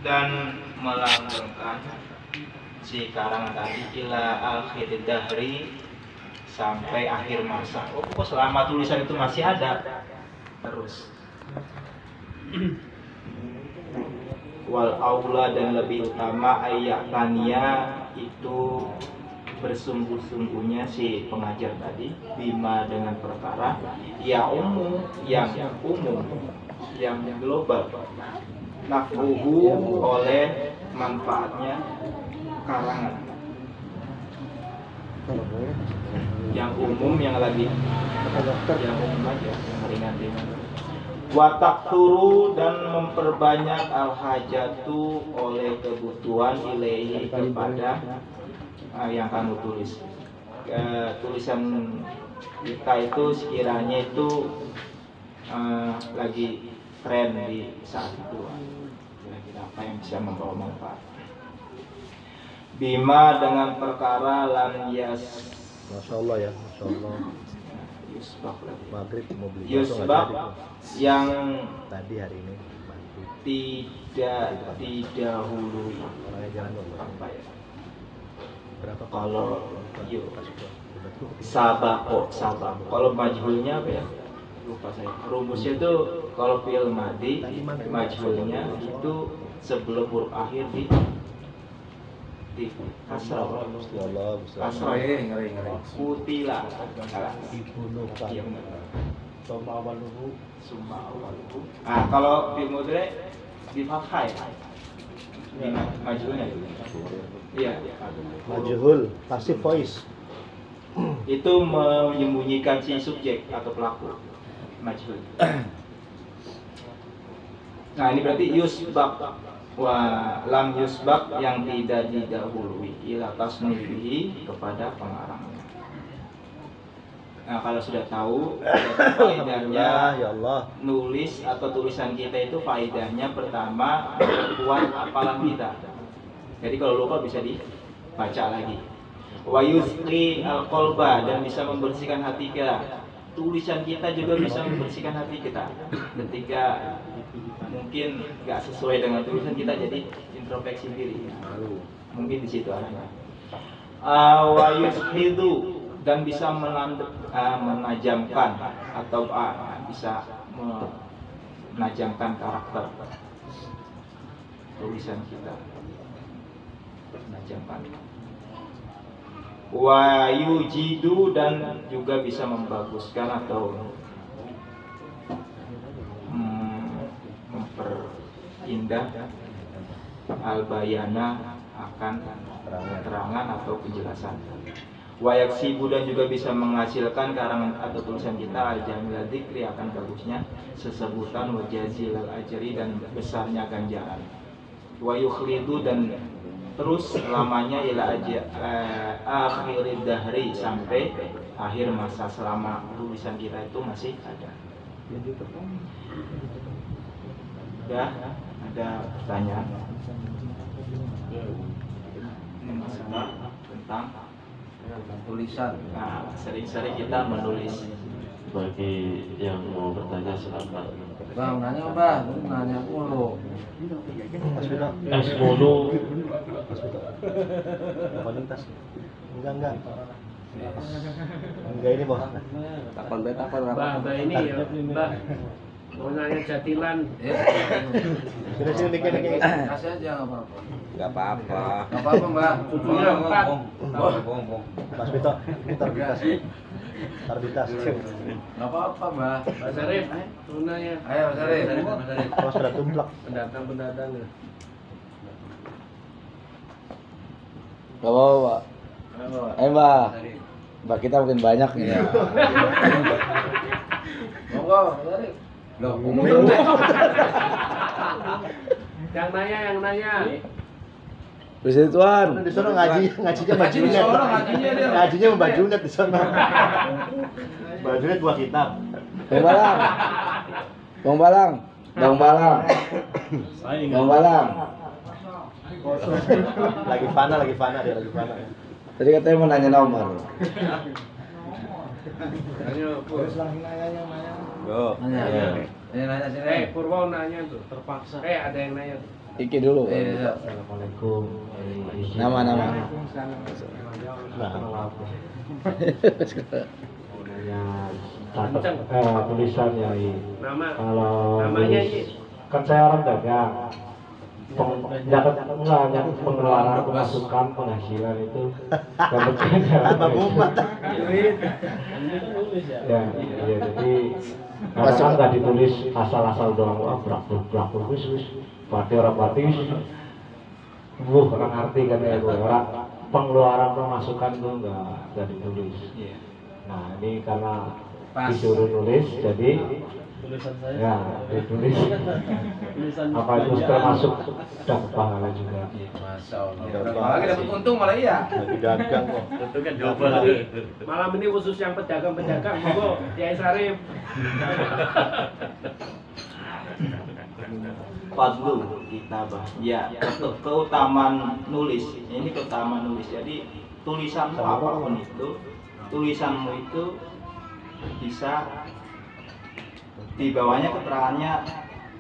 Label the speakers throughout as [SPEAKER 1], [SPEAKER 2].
[SPEAKER 1] dan melanggengkan si karangan tadi ila akhir dahri, sampai akhir masa. Oh, kok selama tulisan itu masih ada terus. Wal aula, dan lebih utama ayat tania itu bersungguh-sungguhnya si pengajar tadi bima dengan perkara yang umum, yang global, naf'uhu oleh manfaatnya karangan, yang umum, yang lagi yang umum aja, yang ringan-ringan. Watak turu, dan memperbanyak al-hajatu oleh kebutuhan ilaihi, kepada yang kamu tulis. Tulisan kita itu sekiranya itu lagi tren di saat itu, kira-kira apa yang bisa membawa manfaat. Bima dengan perkara lan yas,
[SPEAKER 2] Masya Allah ya, Masya Allah.
[SPEAKER 1] Yusbak lagi.
[SPEAKER 2] Maghrib mau beli
[SPEAKER 1] Yusbak yang
[SPEAKER 2] tadi hari ini bantu.
[SPEAKER 1] tidak didahului.
[SPEAKER 2] Orangnya jalan dong.
[SPEAKER 1] Apa ya?
[SPEAKER 2] Berapa
[SPEAKER 1] Kalau yuk sabako. Kalau majhulnya apa ya? Lupa saya. Rumusnya itu kalau fi'il madi majhulnya itu sebelum huruf akhir di kasrah.
[SPEAKER 2] Ya Allah,
[SPEAKER 1] Kasrah ngeri. Kutila.
[SPEAKER 2] dibunuh
[SPEAKER 1] Iya
[SPEAKER 2] kan.
[SPEAKER 1] benar.
[SPEAKER 2] Soma awaluhu.
[SPEAKER 1] Nah, kalau fi'il mudhari di fathah ya. Di majhulnya itu. Iya.
[SPEAKER 2] Majhul, pasif voice.
[SPEAKER 1] Itu menyembunyikan si subjek atau pelaku, majhul. Nah, ini berarti yusbak wa lam yusbak, yang tidak didahului ila tasnifihi, kepada pengarangnya. Nah, kalau sudah tahu faedahnya
[SPEAKER 2] Ya Allah.
[SPEAKER 1] nulis atau tulisan kita itu, faedahnya pertama memperkuat hafalan kita. Jadi kalau lupa bisa dibaca lagi. Wa yusqi al-qalba, dan bisa membersihkan hati kita. Tulisan kita juga bisa membersihkan hati kita. Ketika mungkin nggak sesuai dengan tulisan kita, jadi introspeksi diri. Mungkin di situ arahnya. Wa yushidu, dan bisa menajamkan atau bisa menajamkan karakter tulisan kita. Menajamkan. Wa yujidu, dan juga bisa membaguskan atau memperindah al-bayana, akan keterangan atau penjelasan. Wa yaksibu, dan juga bisa menghasilkan karangan atau tulisan kita al-jamil dzikri, akan bagusnya sesebutan, wa jazil al-ajri, dan besarnya ganjaran. Wa yukhlidu, dan terus lamanya ila akhir dahri, sampai akhir masa, selama tulisan kita itu masih ada. Ya, ada pertanyaan masalah tentang tulisan. Nah, sering-sering kita menulis.
[SPEAKER 3] Bagi yang mau bertanya silakan.
[SPEAKER 4] Bang, nanya Bang, nanya mulu.
[SPEAKER 3] Es mulu.
[SPEAKER 2] Kualitas. Enggak. Enggak ini, Bos.
[SPEAKER 4] Takon berapa?
[SPEAKER 5] Mbak ini ya, Mbak. Mau nanya jatilan.
[SPEAKER 2] Sini dikit.
[SPEAKER 4] Kasih aja enggak apa-apa.
[SPEAKER 6] Enggak apa-apa.
[SPEAKER 4] Enggak apa-apa, Mbak.
[SPEAKER 5] Cucunya 4.
[SPEAKER 2] Mas Vito, ini tarbitas.
[SPEAKER 4] Enggak apa-apa, Mbak.
[SPEAKER 5] Pak Sarif, mau nanya.
[SPEAKER 4] Ayo, Mas Arif.
[SPEAKER 2] Mas sudah tumplak.
[SPEAKER 5] Pendatang ya.
[SPEAKER 6] Enggak apa-apa, Pak. Mbak. Mbak kita mungkin banyak nih ya.
[SPEAKER 4] Monggo, Mas Arif. Loh,
[SPEAKER 5] Yang nanya.
[SPEAKER 6] Bisa tuan.
[SPEAKER 2] Di sana ngajinya bajunya. Ngajinya membajunet di sana. Bajunet buah kitab.
[SPEAKER 6] Bang Balang.
[SPEAKER 2] Lagi fana dia lagi fana.
[SPEAKER 6] Tadi katanya mau nanya nomor.
[SPEAKER 4] Nanya. Nanya sini.
[SPEAKER 5] Purwo nanya tuh. Terpaksa. Ada yang nanya tuh.
[SPEAKER 6] Iki dulu.
[SPEAKER 3] Assalamualaikum.
[SPEAKER 6] Nama.
[SPEAKER 3] Tulisan ya.
[SPEAKER 5] Nama.
[SPEAKER 3] Kalau
[SPEAKER 5] Namanya ini.
[SPEAKER 3] kan saya orang dagang. Pengeluaran, pemasukan, penghasilan itu dapat
[SPEAKER 2] Tambah mumet.
[SPEAKER 3] ya, jadi kadang nggak ditulis asal-asal doang, brak wis pati orang pati orang arti kan ya orang pengeluaran pemasukan tuh nggak ditulis. Nah ini karena disuruh nulis jadi
[SPEAKER 7] tulisan saya
[SPEAKER 3] ya ditulis
[SPEAKER 7] tulisan
[SPEAKER 3] apa itu termasuk dapat pahala juga.
[SPEAKER 4] Masya Allah. Lagi dapat untung malah iya.
[SPEAKER 2] Lagi dagang kok.
[SPEAKER 7] itu kan double
[SPEAKER 5] Malam ini khusus yang pedagang-pedagang, monggo Kiai Sarif.
[SPEAKER 1] Fadlu kitabah. Ya, keutamaan nulis. Ini keutamaan nulis. Jadi tulisanmu apapun itu, tulisanmu itu bisa di bawahnya keterangannya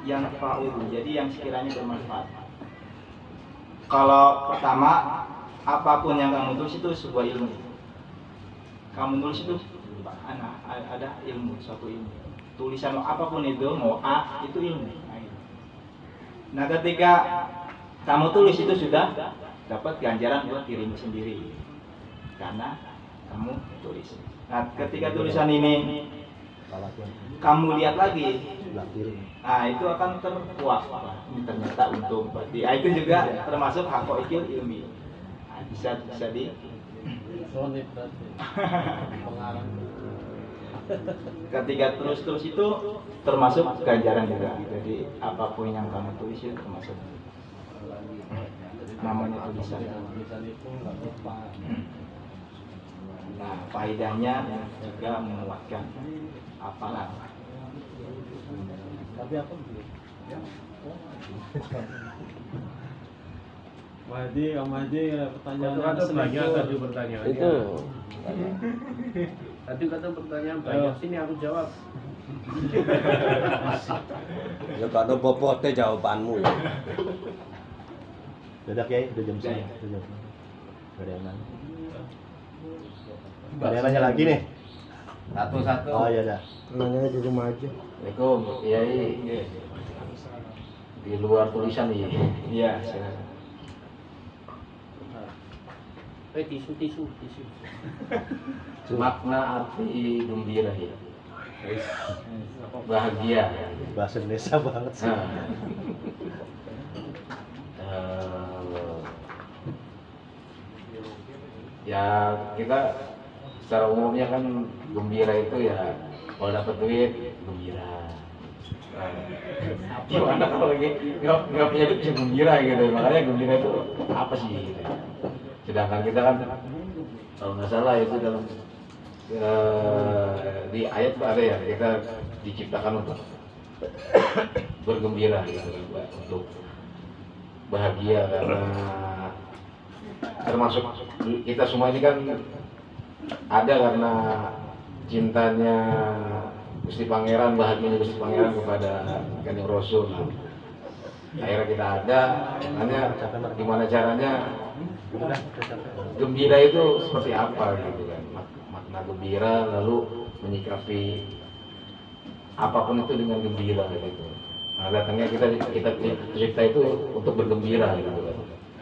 [SPEAKER 1] yang faul, jadi yang sekiranya bermanfaat. Kalau pertama, apapun yang kamu tulis itu sebuah ilmu. Kamu nulis itu ada ilmu, suatu ilmu. Tulisan apapun itu, mau A itu ilmu. Nah, ketika kamu tulis itu sudah dapat ganjaran buat dirimu sendiri, karena kamu tulis. Nah, ketika tulisan ini kamu lihat lagi, nah itu akan terkuat. Ini ternyata untung berarti. Nah, itu juga termasuk hakoikil ilmi. Nah, bisa di
[SPEAKER 7] sonit berarti pengarang.
[SPEAKER 1] ketika terus itu termasuk ganjaran juga. Jadi apapun yang kamu tulis itu termasuk namanya tulisan.
[SPEAKER 7] Tulisan itu nggak lupa.
[SPEAKER 1] Nah, faedahnya juga menguatkan hafalan.
[SPEAKER 7] Tapi aku Mahdi, Kang Mahdi pertanyaan
[SPEAKER 5] Kata banyak tadi pertanyaan.
[SPEAKER 6] Itu.
[SPEAKER 5] Tadi kata pertanyaan banyak, sini aku jawab.
[SPEAKER 8] Ya kata bobotnya jawabanmu ya.
[SPEAKER 2] Udah Kiai, udah jam segini. Udah jam. Gak ada yang nanya. Ada yang nanya lagi nih?
[SPEAKER 4] Satu-satu.
[SPEAKER 2] Oh iya dah.
[SPEAKER 8] Nanya di rumah aja.
[SPEAKER 3] Assalamualaikum, Kiai. Di luar tulisan nih.
[SPEAKER 1] Iya, silakan.
[SPEAKER 5] Tisu.
[SPEAKER 3] Makna arti gembira ya. Bahagia.
[SPEAKER 2] Bahasa Indonesia banget sih.
[SPEAKER 3] Ya kita secara umumnya kan gembira itu ya kalau dapat duit gembira. Gimana kalau lagi nggak punya duit bisa gembira gitu, makanya gembira itu apa sih gitu. Sedangkan kita kan kalau nggak salah itu dalam di ayat tuh ada ya, kita diciptakan untuk bergembira gitu, untuk bahagia karena termasuk kita semua ini kan ada karena cintanya Gusti Pangeran, bahagianya Gusti Pangeran kepada Kanjeng Rasul. Akhirnya kita ada, makanya gimana caranya gembira itu seperti apa gitu kan, makna gembira lalu menyikapi apapun itu dengan gembira gitu. Nah datangnya kita cerita itu untuk bergembira gitu kan.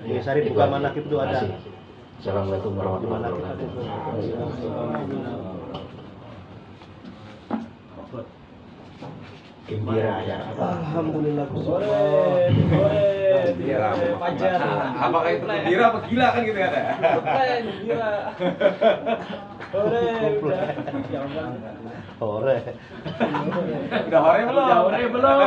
[SPEAKER 2] Iya, Sarif buka manakib itu ada.
[SPEAKER 3] Assalamualaikum warahmatullahi wabarakatuh.
[SPEAKER 1] Gembira ya.
[SPEAKER 2] Alhamdulillah.
[SPEAKER 7] Fajar.
[SPEAKER 4] Apakah itu gembira apa gila kan gitu ya?
[SPEAKER 7] Keren, gila. Udah. Jawaban.
[SPEAKER 2] Hore.
[SPEAKER 4] Udah hore belum?
[SPEAKER 5] Udah belum.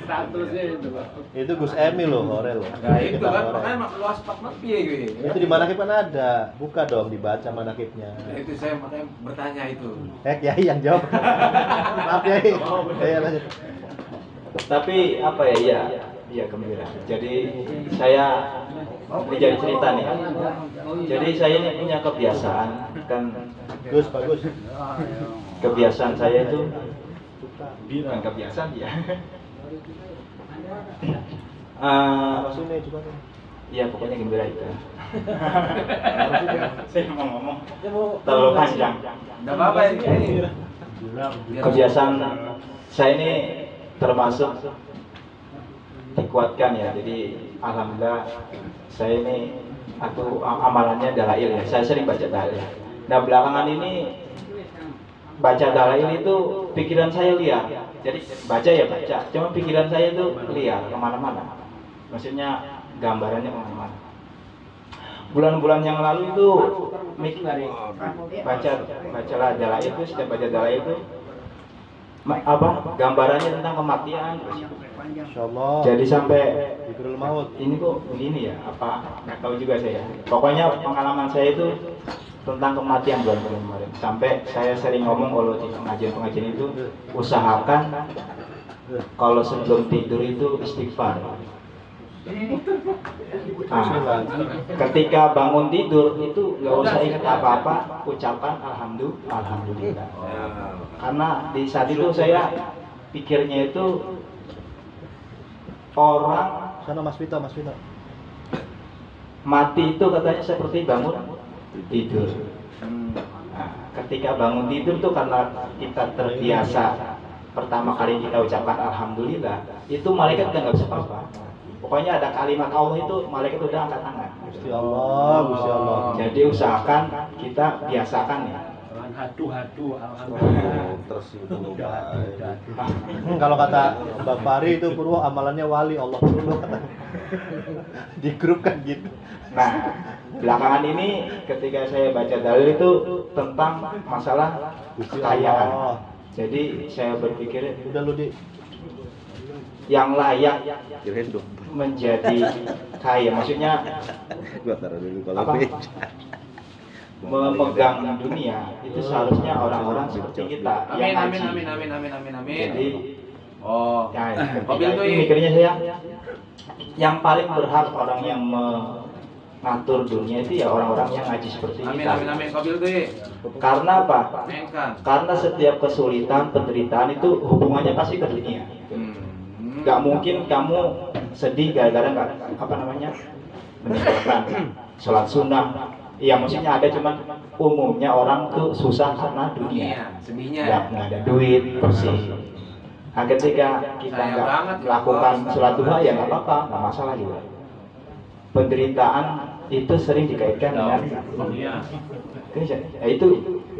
[SPEAKER 5] Statusnya itu.
[SPEAKER 2] Itu Gus Emil loh, hore loh.
[SPEAKER 4] Nah itu
[SPEAKER 2] Kita
[SPEAKER 4] kan
[SPEAKER 2] hore.
[SPEAKER 4] makanya luas pak piye gitu.
[SPEAKER 2] Itu di manakib kan ada. Buka dong dibaca manakibnya.
[SPEAKER 4] Nah, itu saya makanya bertanya itu.
[SPEAKER 2] Kiai yang jawab. Maaf Kiai. Iya lanjut.
[SPEAKER 1] Tapi apa ya? Iya gembira. Jadi saya menjadi cerita nih. Jadi saya ini punya kebiasaan kan,
[SPEAKER 2] Gus, bagus.
[SPEAKER 1] kebiasaan saya itu bukan kebiasaan ya.
[SPEAKER 2] Rasulnya juga tuh.
[SPEAKER 1] Iya pokoknya gembira itu. Saya mau ngomong terlalu panjang.
[SPEAKER 4] Enggak apa-apa ini.
[SPEAKER 1] Kebiasaan saya ini termasuk dikuatkan ya. Jadi alhamdulillah saya ini amalannya dalail ya. Saya sering baca dalail. Nah belakangan ini baca dalail itu pikiran saya liar. Jadi baca ya baca, cuma pikiran saya itu liar kemana-mana. Maksudnya gambarannya kemana-mana. Bulan-bulan yang lalu itu bacalah dalail itu, setiap baca dalail itu gambarannya tentang kematian.
[SPEAKER 2] Insyaallah.
[SPEAKER 1] Jadi sampai
[SPEAKER 2] Dzikrul maut.
[SPEAKER 1] ini kok begini ya, apa nggak tahu juga saya. Pokoknya pengalaman saya itu tentang kematian bulan-bulan kemarin. Sampai saya sering ngomong kalau di pengajian-pengajian itu usahakan kalau sebelum tidur itu istighfar. Nah, ketika bangun tidur itu nggak usah ingat apa-apa, ucapan alhamdulillah. Karena di saat itu saya pikirnya itu orang
[SPEAKER 2] Sana Mas Vito.
[SPEAKER 1] mati itu katanya seperti bangun tidur. Nah, ketika bangun tidur tuh karena kita terbiasa pertama kali kita ucapkan alhamdulillah, itu malaikat udah nggak bisa apa-apa. Pokoknya ada kalimat Allah itu malaikat udah angkat tangan.
[SPEAKER 2] Gusti Allah.
[SPEAKER 1] Jadi usahakan kita biasakan ya.
[SPEAKER 5] Hadu alhamdulillah.
[SPEAKER 8] Terus itu
[SPEAKER 2] Kalau kata Mbak Fari itu Purwo amalannya wali Allah dulu. Di grup kan gitu.
[SPEAKER 1] Nah, belakangan ini ketika saya baca dalil itu tentang masalah kekayaan. Jadi saya berpikir
[SPEAKER 2] Udah lu di
[SPEAKER 1] yang layak
[SPEAKER 8] kirain dong.
[SPEAKER 1] menjadi kaya, maksudnya
[SPEAKER 8] Gua taruh dulu kalau
[SPEAKER 1] apa? Memegang dunia itu seharusnya orang-orang seperti kita yang ngaji.
[SPEAKER 4] Amin.
[SPEAKER 1] Jadi
[SPEAKER 4] Oh,
[SPEAKER 1] ya,
[SPEAKER 4] mobil tuh
[SPEAKER 1] itu mikirnya saya yang paling berhak orang yang mengatur dunia itu ya orang-orang yang ngaji seperti kita.
[SPEAKER 4] Amin. Mobil tuh.
[SPEAKER 1] Karena apa?
[SPEAKER 4] Mainkan.
[SPEAKER 1] Karena setiap kesulitan, penderitaan itu hubungannya pasti ke dunia. Gak mungkin kamu sedih gara-gara meninggalkan sholat sunnah. Iya, maksudnya ada, cuman umumnya orang tuh susah karena dunia.
[SPEAKER 4] Sedihnya.
[SPEAKER 1] Nggak ada duit, bersih. Nah, ketika kita nggak melakukan sholat duha ya nggak apa-apa, nggak masalah juga. Penderitaan itu sering dikaitkan dengan dunia. Ya itu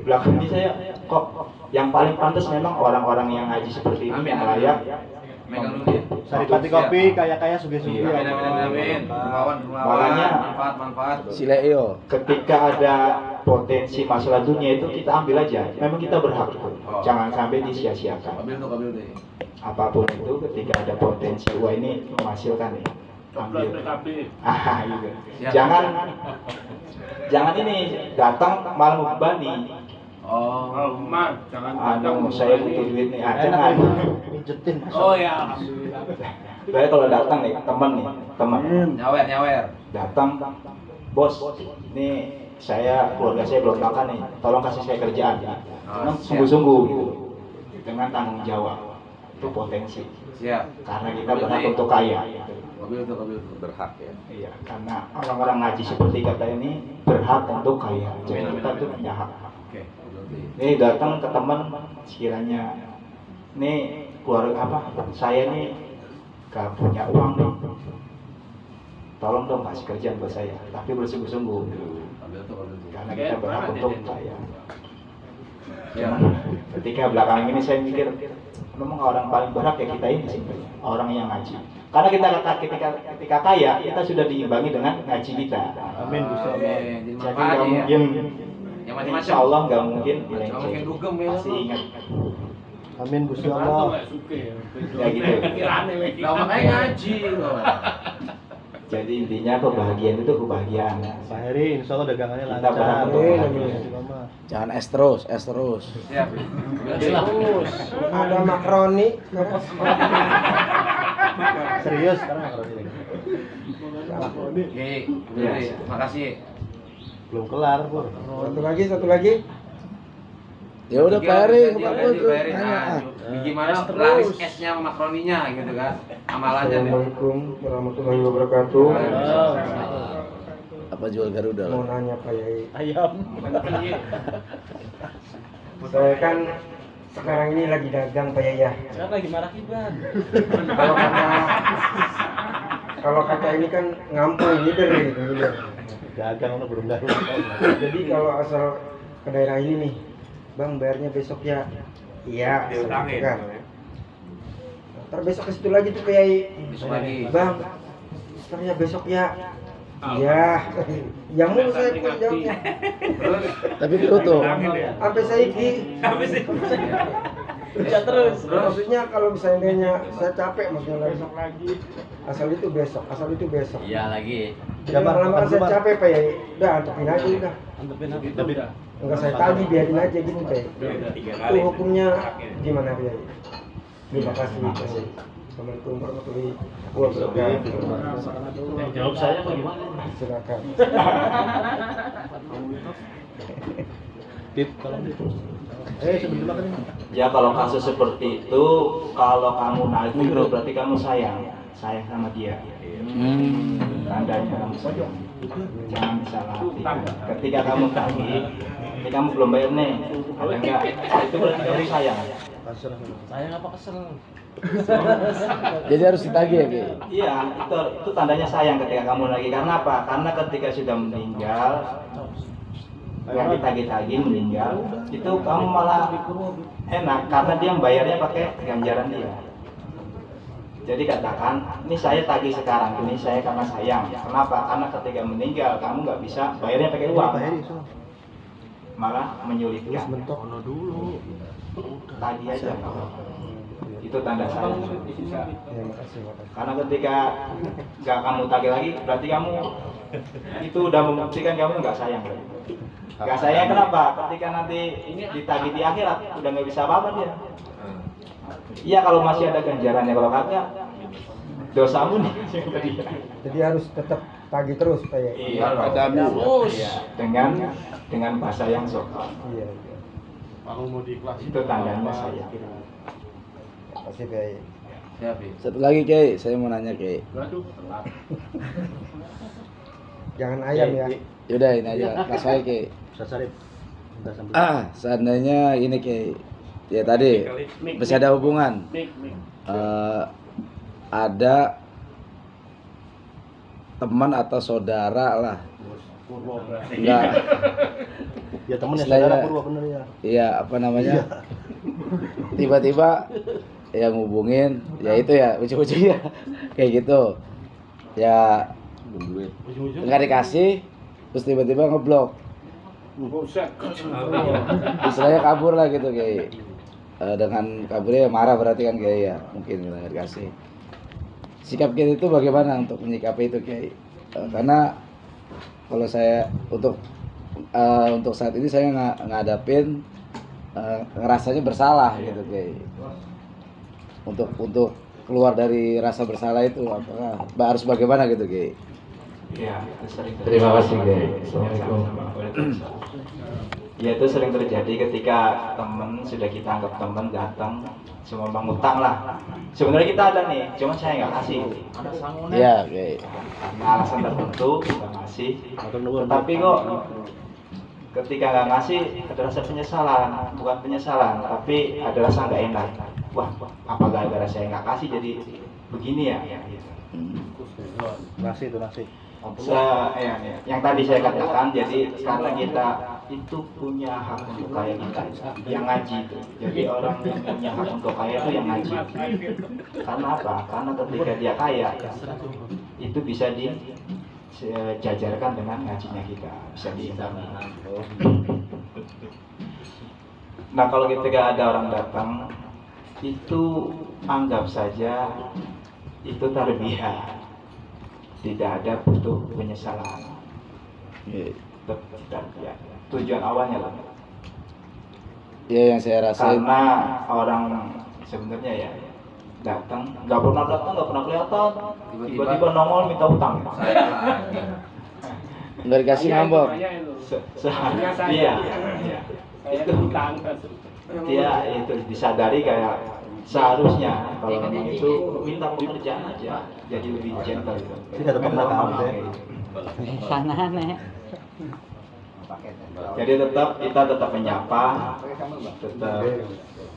[SPEAKER 1] belakang ini saya kok yang paling pantas memang orang-orang yang ngaji seperti ini yang layak.
[SPEAKER 2] Saripati kopi kaya-kaya suge-suge.
[SPEAKER 4] Amin.
[SPEAKER 1] Makanya
[SPEAKER 4] manfaat.
[SPEAKER 6] Sileo.
[SPEAKER 1] ketika ada potensi masalah dunia itu kita ambil aja. Memang kita berhak. Jangan sampai disia-siakan.
[SPEAKER 4] Mobil tuh.
[SPEAKER 1] Apapun itu ketika ada potensi, wah ini menghasilkan ya. Ambil. Gitu. Jangan ini datang malah membebani.
[SPEAKER 5] Jangan
[SPEAKER 1] Saya butuh duit nih, jangan.
[SPEAKER 2] Pijetin.
[SPEAKER 5] Oh ya, alhamdulillah.
[SPEAKER 1] Baik kalau datang nih teman.
[SPEAKER 4] Nyawer.
[SPEAKER 1] Datang, bos, ini keluarga saya belum makan nih, tolong kasih saya kerjaan ya. Memang sungguh-sungguh gitu, dengan tanggung jawab. Itu potensi.
[SPEAKER 4] Siap.
[SPEAKER 1] Karena kita berhak untuk kaya.
[SPEAKER 4] Mobil tuh.
[SPEAKER 8] Berhak ya.
[SPEAKER 1] Iya, karena orang-orang ngaji seperti kata ini berhak untuk kaya. Jadi kita tuh punya hak.
[SPEAKER 4] Oke.
[SPEAKER 1] Ini datang ke teman sekiranya, nih keluarga saya nih gak punya uang nih, tolong dong kasih kerjaan buat saya, tapi bersungguh-sungguh. Karena kita berhak untuk kaya. Ketika belakangan ini saya mikir, memang orang paling berhak ya kita ini sebenarnya, orang yang ngaji. Karena ketika kaya, kita sudah diimbangi dengan ngaji kita.
[SPEAKER 2] Amin Gusti Allah.
[SPEAKER 1] Jadi nggak mungkin, insya Allah nggak mungkin
[SPEAKER 4] Mungkin dugem ya.
[SPEAKER 1] pasti ingat.
[SPEAKER 2] Amin Gusti Allah.
[SPEAKER 1] Ya gitu.
[SPEAKER 4] Lah makanya ngaji loh.
[SPEAKER 1] Jadi intinya kebahagiaan itu kebahagiaan.
[SPEAKER 2] Pak Heri, insya Allah dagangannya
[SPEAKER 1] Kita
[SPEAKER 2] lancar.
[SPEAKER 1] berhak untuk
[SPEAKER 2] Amin.
[SPEAKER 1] bahagia.
[SPEAKER 2] Mama.
[SPEAKER 6] Jangan es terus.
[SPEAKER 4] Siap.
[SPEAKER 8] Ada makroni.
[SPEAKER 2] Serius sekarang makroni lagi.
[SPEAKER 4] Oke, makasih.
[SPEAKER 2] Belum kelar, Pur.
[SPEAKER 8] Satu lagi.
[SPEAKER 6] Ya udah Pak Eri, Pak Pur,
[SPEAKER 4] Pak Eri,
[SPEAKER 6] nanya.
[SPEAKER 4] gimana laris esnya sama makaroninya gitu kan? Amalannya nih.
[SPEAKER 9] Assalamualaikum warahmatullahi wabarakatuh.
[SPEAKER 6] Apa jual Garuda
[SPEAKER 9] Mau
[SPEAKER 6] lah?
[SPEAKER 9] nanya Pak Yai.
[SPEAKER 7] Ayam.
[SPEAKER 9] Saya kan sekarang ini lagi dagang Pak Yai ya.
[SPEAKER 7] Sekarang lagi marah Iban.
[SPEAKER 9] Kalau kata ini kan ngampung ngider gitu ngider.
[SPEAKER 2] Dagang lo belum dagang.
[SPEAKER 9] Jadi kalau asal ke daerah ini nih, Bang bayarnya besok ya. Iya, diutangin kan. Ntar besok ke situ lagi tuh Pak Yai.
[SPEAKER 4] Besok lagi.
[SPEAKER 9] Bang, ntar ya besok ya. Iya, yang mulu saya pun jawabnya.
[SPEAKER 4] Terus
[SPEAKER 6] Tapi tutup.
[SPEAKER 9] Sampai saya
[SPEAKER 7] Kerja terus.
[SPEAKER 9] Maksudnya kalau misalnya saya capek maksudnya lagi. Asal itu besok.
[SPEAKER 4] iya lagi.
[SPEAKER 9] Jadi lama-lama saya capek Pak ya. Udah antepin aja udah.
[SPEAKER 7] Antepin apa?
[SPEAKER 2] Tapi
[SPEAKER 9] Enggak saya tagih biarin aja gitu Pak. Itu hukumnya gimana Pak ya? Terima kasih. Assalamualaikum warahmatullahi wabarakatuh.
[SPEAKER 5] Jawab saya apa gimana?
[SPEAKER 9] Silakan.
[SPEAKER 2] Tip kalau gitu. Sebentar kan ini.
[SPEAKER 1] Ya kalau kasus seperti itu, kalau kamu nagih bro, berarti kamu sayang sama dia. Tandanya kamu sayang. Jangan salah hati. Ketika kamu tagih, ini kamu belum bayar nih, ada enggak? Itu berarti kamu sayang.
[SPEAKER 7] Sayang apa kesel?
[SPEAKER 6] Jadi harus ditagih ya, Ki?
[SPEAKER 1] Iya, itu tandanya sayang ketika kamu nagih. Karena apa? Karena ketika sudah meninggal, nggak ditagih-tagih meninggal, itu kamu malah enak karena dia bayarnya pakai ganjaran dia. Jadi katakan, ini saya tagih sekarang, ini saya karena sayang. Kenapa? Karena ketika meninggal kamu nggak bisa bayarnya pakai uang, malah menyulitkan. Tagih aja. Itu tanda sayang. Karena ketika nggak kamu tagih lagi, berarti kamu itu udah membuktikan kamu nggak sayang. Nggak sayang kenapa? Ketika nanti ditagih di akhirat, udah nggak bisa apa-apa dia. Iya kalau masih ada ganjarannya, kalau kagak dosamu nih.
[SPEAKER 9] Jadi harus tetap tagih terus Pak ya.
[SPEAKER 1] Iya, terus. Dengan bahasa yang sopan.
[SPEAKER 9] Iya.
[SPEAKER 1] Itu tandanya sayang.
[SPEAKER 9] Terima kasih Pak Yai.
[SPEAKER 4] Siap, Bi.
[SPEAKER 6] Satu lagi, Ki, saya mau nanya, Ki.
[SPEAKER 9] Jangan ayam ya.
[SPEAKER 6] Yaudah ini aja, Mas Fai, Ki.
[SPEAKER 2] Sasarip. Udah sampai.
[SPEAKER 6] Seandainya ini, Ki. Ya tadi masih ada hubungan. Ada teman atau saudara lah. Enggak.
[SPEAKER 2] Ya temennya
[SPEAKER 6] Istilahnya-
[SPEAKER 2] saudara Purwo bener ya.
[SPEAKER 6] Iya, apa namanya? Tiba-tiba yang ngubungin, ya itu ya, ujung-ujungnya kayak gitu. Ya nggak dikasih, terus tiba-tiba ngeblok. Istilahnya kabur lah gitu kayak. Dengan kaburnya marah berarti kan kayak ya, mungkin nggak dikasih. Sikap kita itu bagaimana untuk menyikapi itu kayak? Karena kalau saya untuk saat ini saya ngadapin ngerasanya bersalah gitu kayak. Untuk keluar dari rasa bersalah itu apakah harus bagaimana gitu kayak?
[SPEAKER 1] Iya, sering
[SPEAKER 3] Terima kasih, Ki. Assalamualaikum.
[SPEAKER 1] Ya itu sering terjadi ketika teman sudah kita anggap teman datang cuma mengutang lah. Sebenarnya kita ada nih, cuma saya nggak kasih. Ada sangunan.
[SPEAKER 6] Iya, kayak.
[SPEAKER 1] Nah, alasan tertentu nggak ngasih. Tapi kok ketika nggak ngasih ada rasa penyesalan, bukan penyesalan, tapi ada rasa nggak enak. Wah, apa gara-gara saya nggak kasih jadi begini ya? Gitu.
[SPEAKER 2] Nasi itu nasi.
[SPEAKER 1] Yang tadi saya katakan, jadi karena kita itu punya hak untuk kaya kita yang ngaji itu. Jadi orang yang punya hak untuk kaya itu yang ngaji. Karena apa? Karena ketika dia kaya itu bisa dijajarkan dengan ngajinya kita, bisa diimbangi. Nah kalau ketika ada orang datang itu anggap saja itu tarbiyah. Tidak ada butuh penyesalan. Tidak, ya. Tujuan awalnya lah.
[SPEAKER 6] Ya yang saya rasain.
[SPEAKER 1] Karena orang sebenarnya ya datang, nggak pernah kelihatan, tiba-tiba nongol minta utang.
[SPEAKER 6] Nggak dikasih ngambek.
[SPEAKER 1] Iya. Itu dia itu disadari kayak seharusnya kalau memang itu minta pengerjaan aja jadi lebih gentle gitu.
[SPEAKER 2] Tidak tetap nakal
[SPEAKER 10] Sana aneh.
[SPEAKER 1] Jadi kita tetap menyapa, tetap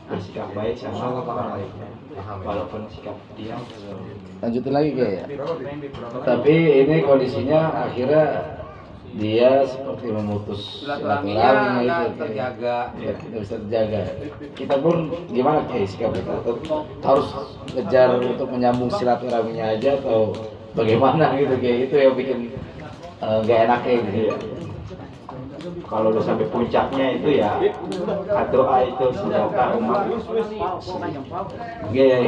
[SPEAKER 1] bersikap baik sama orang lain, walaupun sikap dia.
[SPEAKER 6] Lanjutin lagi kayak ya. Tapi ini kondisinya akhirnya dia seperti memutus silaturahminya itu
[SPEAKER 4] terjaga,
[SPEAKER 6] ya, tidak bisa terjaga. Kita pun gimana kayak sikap kita harus kejar untuk menyambung silaturahminya aja atau bagaimana gitu kayak itu yang bikin nggak enaknya gitu ya.
[SPEAKER 1] Kalau udah sampai puncaknya itu ya doa itu senjata umat.
[SPEAKER 6] Oke ya,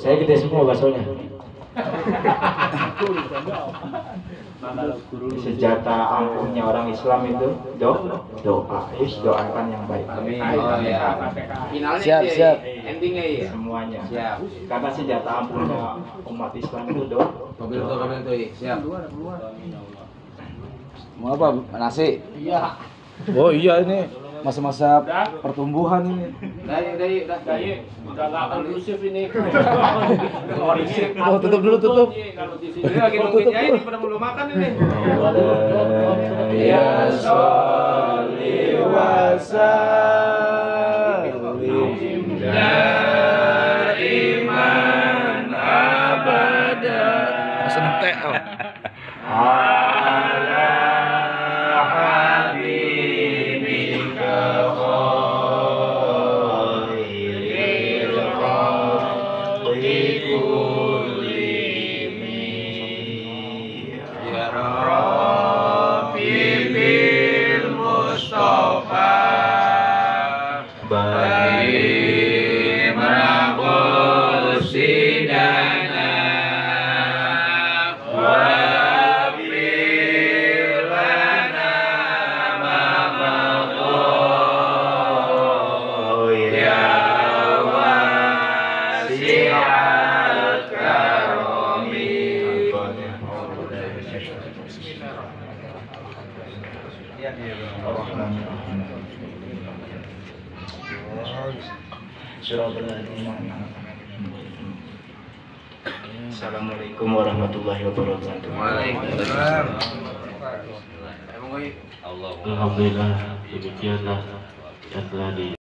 [SPEAKER 6] saya gede semua baksonya.
[SPEAKER 1] Senjata ampuhnya orang Islam itu doa, doakan yang baik.
[SPEAKER 4] Amin. Oh ya. Finalnya
[SPEAKER 6] Siap,
[SPEAKER 4] dia,
[SPEAKER 6] siap.
[SPEAKER 4] endingnya ya.
[SPEAKER 1] Semuanya.
[SPEAKER 4] Siap.
[SPEAKER 1] Karena senjata ampuhnya umat Islam itu doa.
[SPEAKER 4] Mobil tuh, siap.
[SPEAKER 6] Mau apa? Nasi? Iya. Oh iya ini masa-masa pertumbuhan ini.
[SPEAKER 5] Udah nggak kondusif ini.
[SPEAKER 6] Oh, tutup dulu, tutup.
[SPEAKER 5] Kalau di
[SPEAKER 4] Ini
[SPEAKER 5] sini
[SPEAKER 4] lagi nungguinnya ini pada belum makan ini.
[SPEAKER 6] Ya sholli wa sallim daiman abada. Sentek. Ala habibika khairil khalqi kullihim ya Rabbi bil Mustafa bagaimana qulsidana
[SPEAKER 1] Assalamualaikum warahmatullahi wabarakatuh.
[SPEAKER 4] Waalaikumsalam.
[SPEAKER 11] Alhamdulillah demikianlah yang telah di